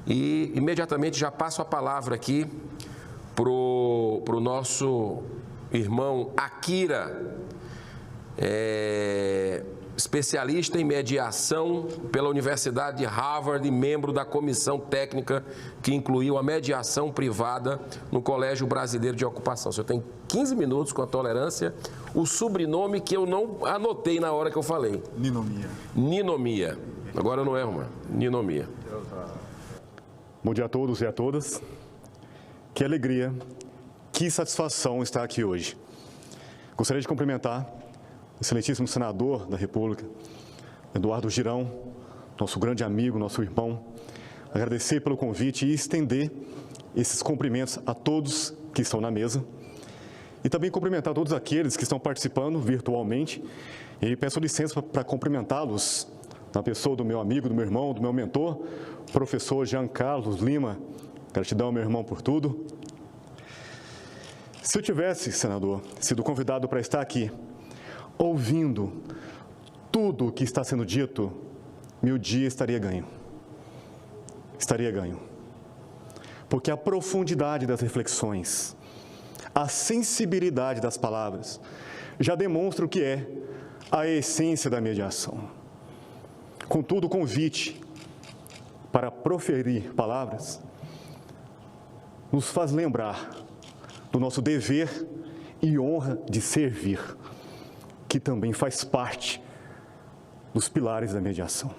E imediatamente já passo a palavra aqui para o nosso irmão Akira, especialista em mediação pela Universidade de Harvard e membro da comissão técnica que incluiu a mediação privada no Colégio Brasileiro de Ocupação. O senhor tem 15 minutos, com a tolerância. O sobrenome que eu não anotei na hora que eu falei. Ninomiya. Ninomiya. Agora eu não erro, mano. Ninomiya. Bom dia a todos e a todas. Que alegria, que satisfação estar aqui hoje. Gostaria de cumprimentar o excelentíssimo senador da República, Eduardo Girão, nosso grande amigo, nosso irmão, agradecer pelo convite e estender esses cumprimentos a todos que estão na mesa e também cumprimentar todos aqueles que estão participando virtualmente e peço licença para cumprimentá-los na pessoa do meu amigo, do meu irmão, do meu mentor, professor Jean Carlos Lima. Gratidão, meu irmão, por tudo. Se eu tivesse, senador, sido convidado para estar aqui, ouvindo tudo o que está sendo dito, meu dia estaria ganho. Estaria ganho. Porque a profundidade das reflexões, a sensibilidade das palavras, já demonstra o que é a essência da mediação. Contudo, o convite para proferir palavras nos faz lembrar do nosso dever e honra de servir, que também faz parte dos pilares da mediação.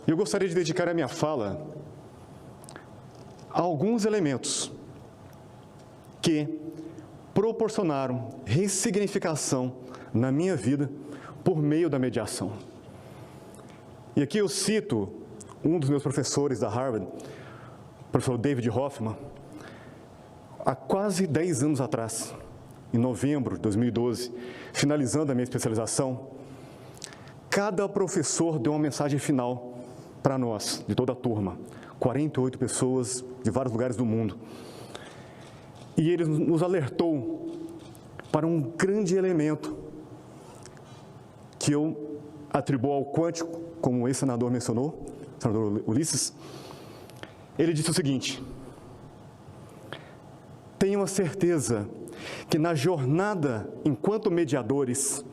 Eu gostaria de dedicar a minha fala a alguns elementos que proporcionaram ressignificação na minha vida por meio da mediação. E aqui eu cito um dos meus professores da Harvard, o professor David Hoffman, há quase 10 anos atrás, em novembro de 2012, finalizando a minha especialização, cada professor deu uma mensagem final para nós, de toda a turma, 48 pessoas de vários lugares do mundo. E ele nos alertou para um grande elemento que eu atribuo ao quântico, como o ex-senador mencionou, o senador Ulisses. Ele disse o seguinte: tenham a certeza que na jornada enquanto mediadores,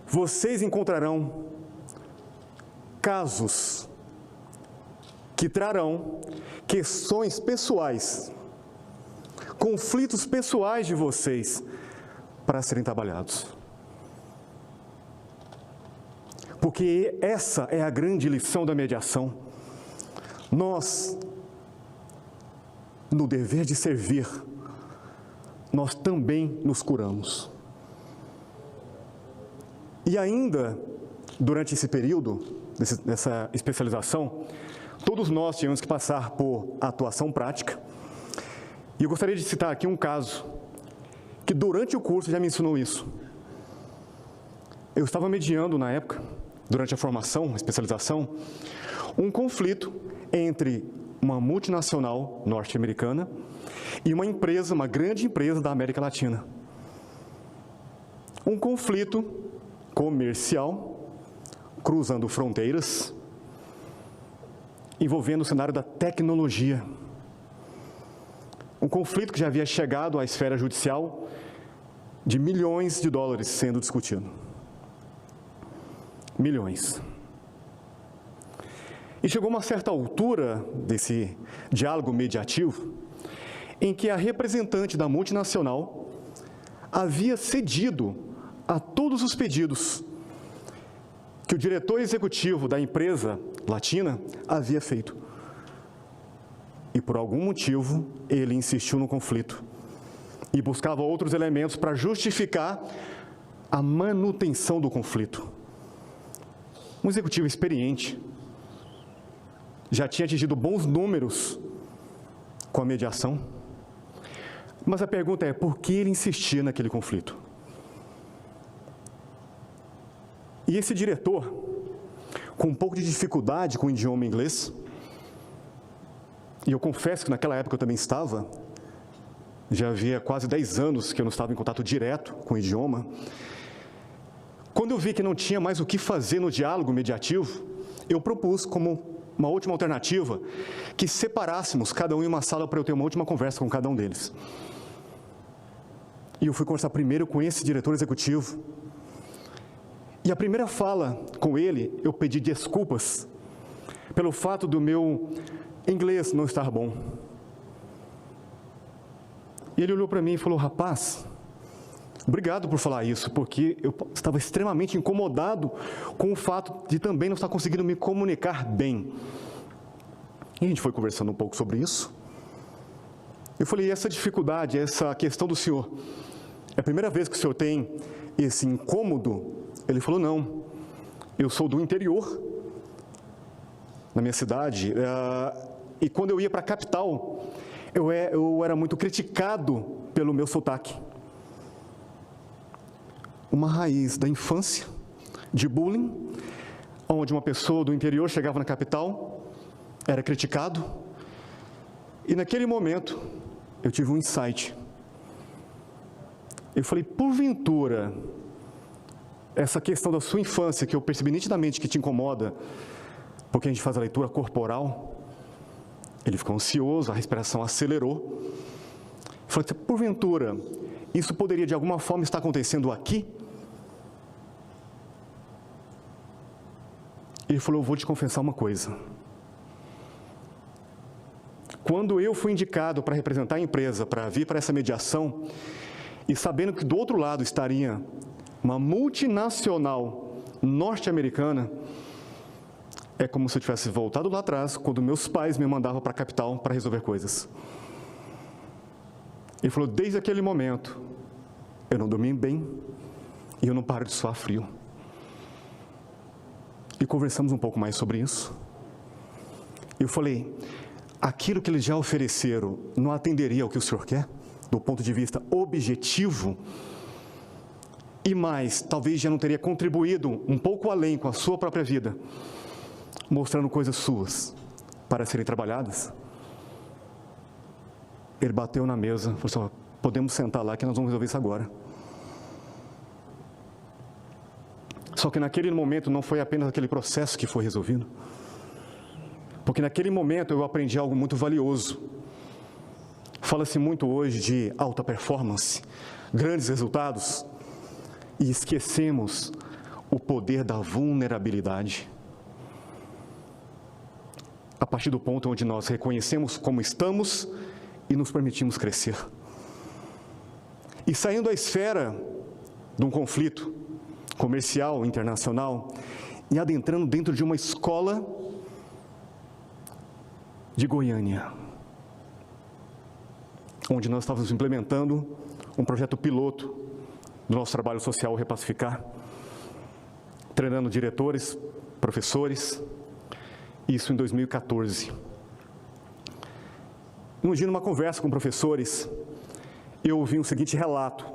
vocês encontrarão casos que trarão questões pessoais, conflitos pessoais de vocês para serem trabalhados. Porque essa é a grande lição da mediação. Nós, no dever de servir, nós também nos curamos. E ainda, durante esse período, dessa especialização, todos nós tivemos que passar por atuação prática. E eu gostaria de citar aqui um caso, que durante o curso já me ensinou isso. Eu estava mediando na época, durante a formação, a especialização, um conflito entre uma multinacional norte-americana e uma empresa, uma grande empresa da América Latina. Um conflito comercial, cruzando fronteiras, envolvendo o cenário da tecnologia. Um conflito que já havia chegado à esfera judicial de milhões de dólares sendo discutido. Milhões. E chegou uma certa altura desse diálogo mediativo em que a representante da multinacional havia cedido a todos os pedidos que o diretor executivo da empresa latina havia feito. E por algum motivo, ele insistiu no conflito e buscava outros elementos para justificar a manutenção do conflito. Um executivo experiente, já tinha atingido bons números com a mediação, mas a pergunta é, por que ele insistia naquele conflito? E esse diretor, com um pouco de dificuldade com o idioma inglês, e eu confesso que naquela época eu também estava, já havia quase 10 anos que eu não estava em contato direto com o idioma, quando eu vi que não tinha mais o que fazer no diálogo mediativo, eu propus como uma última alternativa, que separássemos cada um em uma sala para eu ter uma última conversa com cada um deles. E eu fui conversar primeiro com esse diretor executivo. E a primeira fala com ele, eu pedi desculpas pelo fato do meu inglês não estar bom. E ele olhou para mim e falou: rapaz, obrigado por falar isso, porque eu estava extremamente incomodado com o fato de também não estar conseguindo me comunicar bem. E a gente foi conversando um pouco sobre isso. Eu falei: essa dificuldade, essa questão do senhor, é a primeira vez que o senhor tem esse incômodo? Ele falou: não, eu sou do interior, na minha cidade, e quando eu ia para a capital, eu era muito criticado pelo meu sotaque. Uma raiz da infância, de bullying, onde uma pessoa do interior chegava na capital, era criticado, e naquele momento, eu tive um insight. Eu falei: porventura, essa questão da sua infância, que eu percebi nitidamente que te incomoda, porque a gente faz a leitura corporal, ele ficou ansioso, a respiração acelerou. Eu falei: porventura, isso poderia de alguma forma estar acontecendo aqui? Ele falou: eu vou te confessar uma coisa. Quando eu fui indicado para representar a empresa, para vir para essa mediação, e sabendo que do outro lado estaria uma multinacional norte-americana, é como se eu tivesse voltado lá atrás, quando meus pais me mandavam para a capital para resolver coisas. Ele falou: desde aquele momento, eu não dormi bem e eu não paro de suar frio. E conversamos um pouco mais sobre isso. Eu falei: aquilo que eles já ofereceram não atenderia ao que o senhor quer, do ponto de vista objetivo? E mais, talvez já não teria contribuído um pouco além com a sua própria vida, mostrando coisas suas para serem trabalhadas? Ele bateu na mesa, falou assim: podemos sentar lá que nós vamos resolver isso agora. Só que naquele momento não foi apenas aquele processo que foi resolvido, porque naquele momento eu aprendi algo muito valioso. Fala-se muito hoje de alta performance, grandes resultados, e esquecemos o poder da vulnerabilidade. A partir do ponto onde nós reconhecemos como estamos e nos permitimos crescer. E saindo da esfera de um conflito comercial, internacional, e adentrando dentro de uma escola de Goiânia, onde nós estávamos implementando um projeto piloto do nosso trabalho social Repacificar, treinando diretores, professores, isso em 2014. Um dia, numa conversa com professores, eu ouvi o seguinte relato: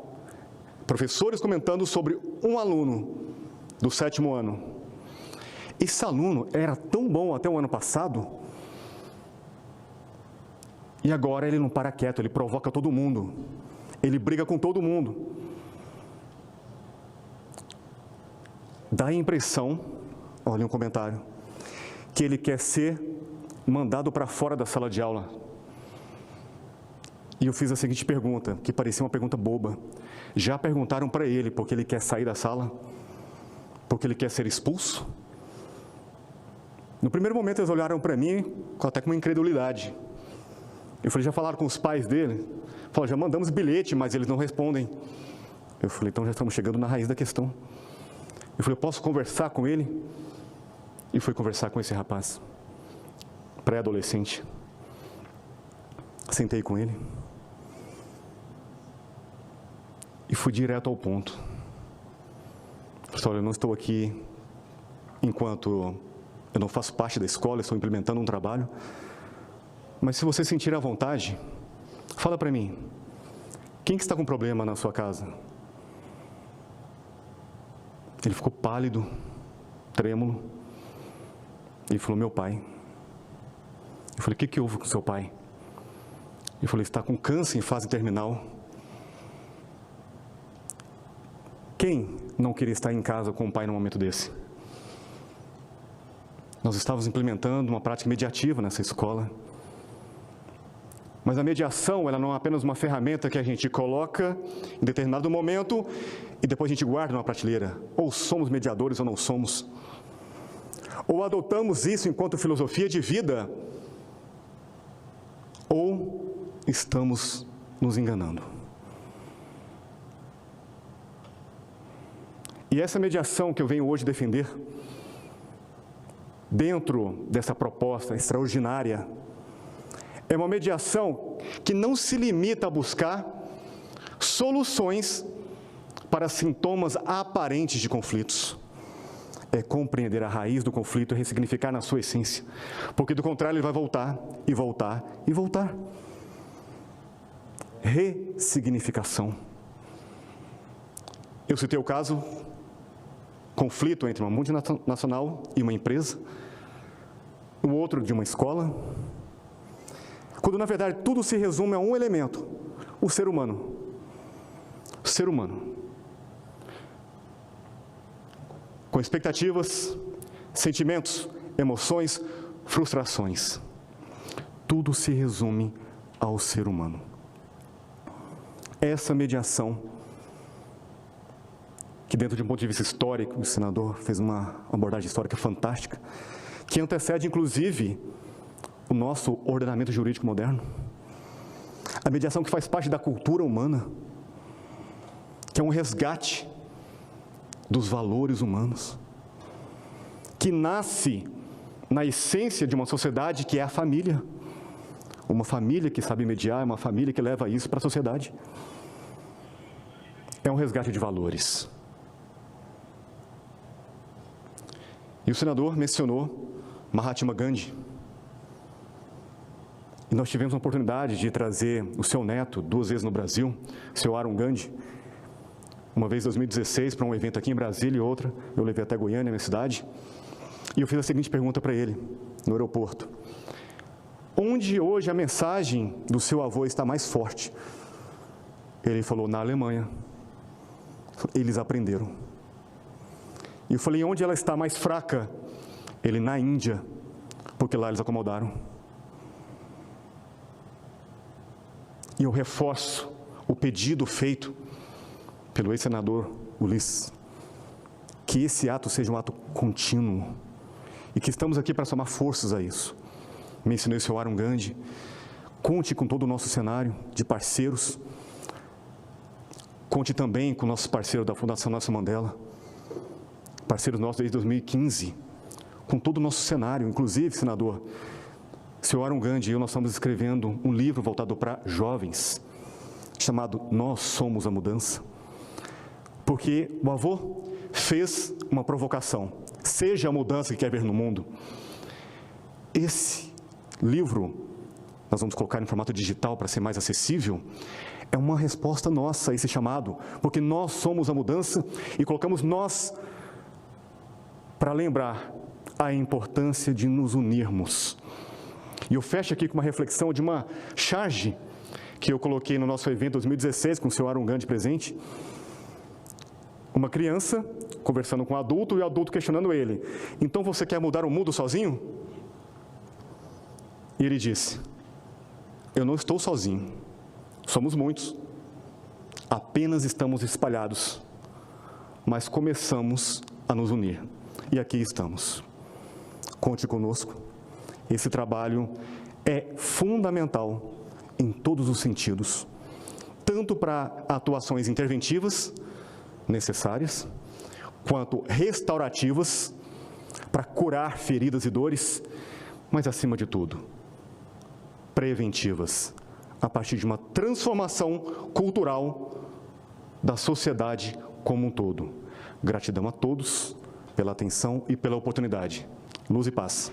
professores comentando sobre um aluno do 7º ano. Esse aluno era tão bom até o ano passado, e agora ele não para quieto, ele provoca todo mundo, ele briga com todo mundo. Dá a impressão, olha um comentário, que ele quer ser mandado para fora da sala de aula. E eu fiz a seguinte pergunta, que parecia uma pergunta boba: já perguntaram para ele porque ele quer sair da sala? Porque ele quer ser expulso? No primeiro momento eles olharam para mim até com uma incredulidade. Eu falei: já falaram com os pais dele? Falaram: já mandamos bilhete, mas eles não respondem. Eu falei: então já estamos chegando na raiz da questão. Eu falei: eu posso conversar com ele? E fui conversar com esse rapaz, pré-adolescente. Sentei com ele e fui direto ao ponto. Falei: olha, eu não estou aqui enquanto eu não faço parte da escola, estou implementando um trabalho, mas se você sentir à vontade, fala para mim, quem que está com problema na sua casa? Ele ficou pálido, trêmulo. Ele falou: meu pai. Eu falei: o que houve com seu pai? Ele falou: ele está com câncer em fase terminal. Quem não queria estar em casa com o pai num momento desse? Nós estávamos implementando uma prática mediativa nessa escola. Mas a mediação, ela não é apenas uma ferramenta que a gente coloca em determinado momento e depois a gente guarda numa prateleira. Ou somos mediadores ou não somos. Ou adotamos isso enquanto filosofia de vida, ou estamos nos enganando. E essa mediação que eu venho hoje defender, dentro dessa proposta extraordinária, é uma mediação que não se limita a buscar soluções para sintomas aparentes de conflitos. É compreender a raiz do conflito e ressignificar na sua essência, porque do contrário ele vai voltar, e voltar, e voltar. Ressignificação. Eu citei o caso, conflito entre uma multinacional e uma empresa, o outro de uma escola, quando na verdade tudo se resume a um elemento, o ser humano. O ser humano. Com expectativas, sentimentos, emoções, frustrações. Tudo se resume ao ser humano. Essa mediação, que dentro de um ponto de vista histórico, o senador fez uma abordagem histórica fantástica, que antecede inclusive o nosso ordenamento jurídico moderno. A mediação que faz parte da cultura humana, que é um resgate dos valores humanos, que nasce na essência de uma sociedade que é a família. Uma família que sabe mediar, é uma família que leva isso para a sociedade. É um resgate de valores. E o senador mencionou Mahatma Gandhi. E nós tivemos a oportunidade de trazer o seu neto 2 vezes no Brasil, o seu Arun Gandhi, uma vez em 2016 para um evento aqui em Brasília e outra, eu levei até Goiânia, minha cidade, e eu fiz a seguinte pergunta para ele, no aeroporto: onde hoje a mensagem do seu avô está mais forte? Ele falou: na Alemanha. Eles aprenderam. E eu falei: onde ela está mais fraca? Ele: na Índia, porque lá eles acomodaram. E eu reforço o pedido feito pelo ex-senador Ulisses, que esse ato seja um ato contínuo, e que estamos aqui para somar forças a isso. Mencionei o seu Arun Gandhi, conte com todo o nosso cenário de parceiros, conte também com nossos parceiros da Fundação Nelson Mandela, parceiros nossos desde 2015, com todo o nosso cenário, inclusive, senador, seu Arun Gandhi e eu, nós estamos escrevendo um livro voltado para jovens, chamado Nós Somos a Mudança, porque o avô fez uma provocação: seja a mudança que quer ver no mundo. Esse livro, nós vamos colocar em formato digital para ser mais acessível, é uma resposta nossa a esse chamado, porque nós somos a mudança e colocamos nós para lembrar a importância de nos unirmos. E eu fecho aqui com uma reflexão de uma charge que eu coloquei no nosso evento 2016, com o seu Arun Gandhi presente. Uma criança conversando com um adulto e o adulto questionando ele: então você quer mudar o mundo sozinho? E ele disse: eu não estou sozinho, somos muitos, apenas estamos espalhados, mas começamos a nos unir, e aqui estamos. Conte conosco, esse trabalho é fundamental em todos os sentidos, tanto para atuações interventivas necessárias, quanto restaurativas, para curar feridas e dores, mas acima de tudo, preventivas, a partir de uma transformação cultural da sociedade como um todo. Gratidão a todos pela atenção e pela oportunidade. Luz e paz.